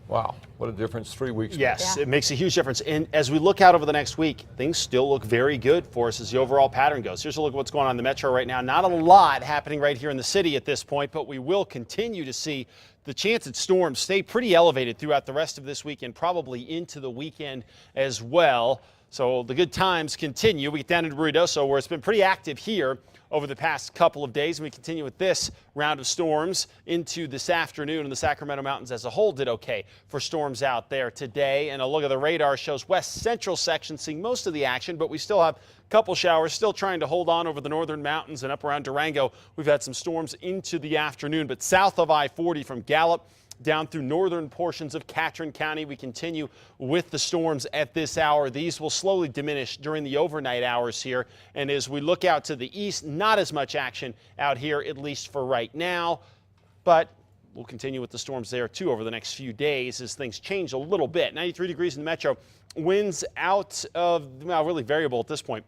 Wow, what a difference 3 weeks makes. Yes, it makes a huge difference. And as we look out over the next week, things still look very good for us as the overall pattern goes. Here's a look at what's going on in the metro right now. Not a lot happening right here in the city at this point, but we will continue to see the chance at storms stay pretty elevated throughout the rest of this week and probably into the weekend as well. So the good times continue. We get down into Ruidoso, where it's been pretty active here over the past couple of days. And we continue with this round of storms into this afternoon, and the Sacramento Mountains as a whole did okay for storms out there today. And a look at the radar shows west central section seeing most of the action, but we still have a couple showers still trying to hold on over the northern mountains and up around Durango. We've had some storms into the afternoon, but south of I-40 from Gallup down through northern portions of Catron County, we continue with the storms at this hour. These will slowly diminish during the overnight hours here. And as we look out to the east, not as much action out here, at least for right now. But we'll continue with the storms there, too, over the next few days as things change a little bit. 93 degrees in the metro. Winds out of, well, really variable at this point,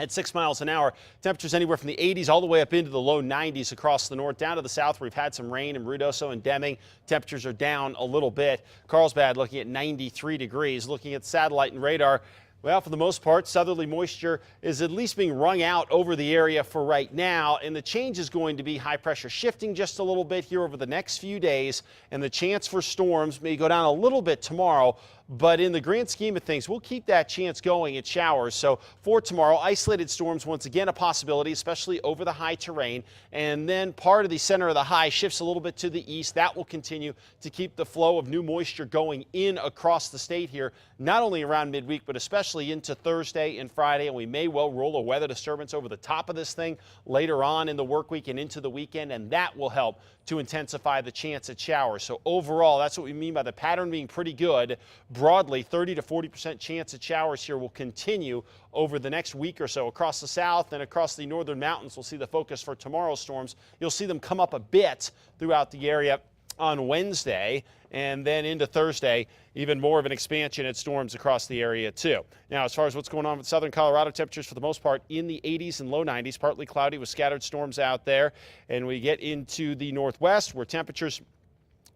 at 6 miles an hour. Temperatures anywhere from the 80s all the way up into the low 90s across the north. Down to the south, where we've had some rain in Ruidoso and Deming. Temperatures are down a little bit. Carlsbad looking at 93 degrees. Looking at satellite and radar, well, for the most part, southerly moisture is at least being wrung out over the area for right now. And the change is going to be high pressure shifting just a little bit here over the next few days. And the chance for storms may go down a little bit tomorrow. But in the grand scheme of things, we'll keep that chance going at showers. So for tomorrow, isolated storms, once again, a possibility, especially over the high terrain. And then part of the center of the high shifts a little bit to the east. That will continue to keep the flow of new moisture going in across the state here, not only around midweek, but especially into Thursday and Friday. And we may well roll a weather disturbance over the top of this thing later on in the work week and into the weekend. And that will help to intensify the chance at showers. So overall, that's what we mean by the pattern being pretty good. Broadly, 30 to 40% chance at showers here will continue over the next week or so across the south and across the northern mountains. We'll see the focus for tomorrow's storms. You'll see them come up a bit throughout the area on Wednesday, and then into Thursday, even more of an expansion at storms across the area too. Now, as far as what's going on with southern Colorado, temperatures for the most part in the 80s and low 90s, partly cloudy with scattered storms out there. And we get into the northwest, where temperatures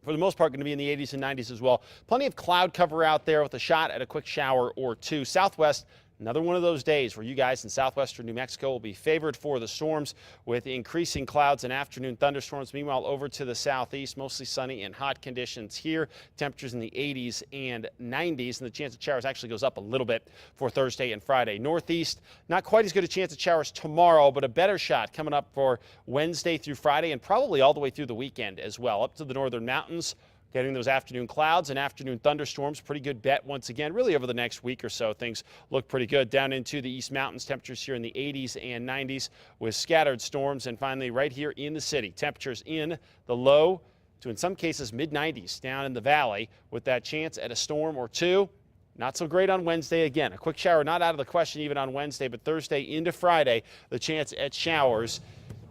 for the most part going to be in the 80s and 90s as well. Plenty of cloud cover out there with a shot at a quick shower or two. Southwest, another one of those days where you guys in southwestern New Mexico will be favored for the storms with increasing clouds and afternoon thunderstorms. Meanwhile, over to the southeast, mostly sunny and hot conditions here. Temperatures in the 80s and 90s, and the chance of showers actually goes up a little bit for Thursday and Friday. Northeast, not quite as good a chance of showers tomorrow, but a better shot coming up for Wednesday through Friday and probably all the way through the weekend as well. Up to the northern mountains, getting those afternoon clouds and afternoon thunderstorms. Pretty good bet once again, really over the next week or so. Things look pretty good. Down into the East Mountains, temperatures here in the 80s and 90s with scattered storms. And finally, right here in the city, temperatures in the low to, in some cases, mid-90s down in the valley with that chance at a storm or two. Not so great on Wednesday. Again, a quick shower not out of the question even on Wednesday, but Thursday into Friday, the chance at showers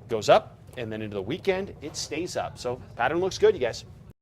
goes up, and then into the weekend, it stays up. So pattern looks good, you guys.